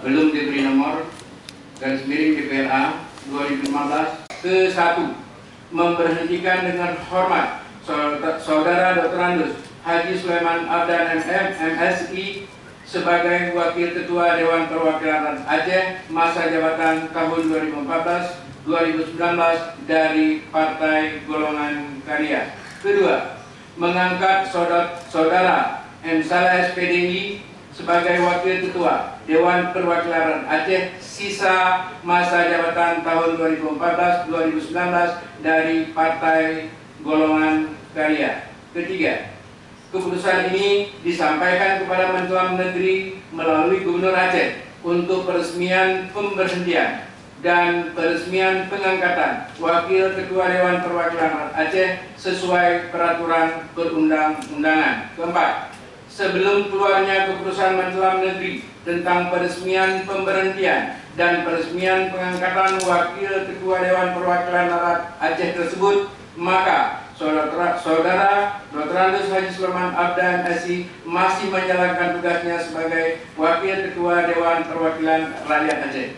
belum diberi nomor garis miring DPRA 2015. Ke-1, memberhentikan dengan hormat Saudara Dr. Andus Haji Sulaiman Abdan MM, MSI sebagai Wakil Ketua Dewan Perwakilan Aceh masa jabatan tahun 2014-2019 dari Partai Golongan Karya. Kedua, mengangkat Saudara M. Saleh SPDI sebagai Wakil Ketua Dewan Perwakilan Aceh sisa masa jabatan tahun 2014-2019 dari Partai Golongan Karya. Ketiga, keputusan ini disampaikan kepada Menteri Dalam Negeri melalui Gubernur Aceh untuk peresmian pemberhentian dan peresmian pengangkatan Wakil Ketua Dewan Perwakilan Aceh sesuai peraturan perundang-undangan. Keempat, sebelum keluarnya keputusan Menteri Dalam Negeri tentang peresmian pemberhentian dan peresmian pengangkatan Wakil Ketua Dewan Perwakilan Rakyat Aceh tersebut, maka Saudara Dr. Andus Haji Sulaiman Abdan MSI masih menjalankan tugasnya sebagai Wakil Ketua Dewan Perwakilan Rakyat Aceh.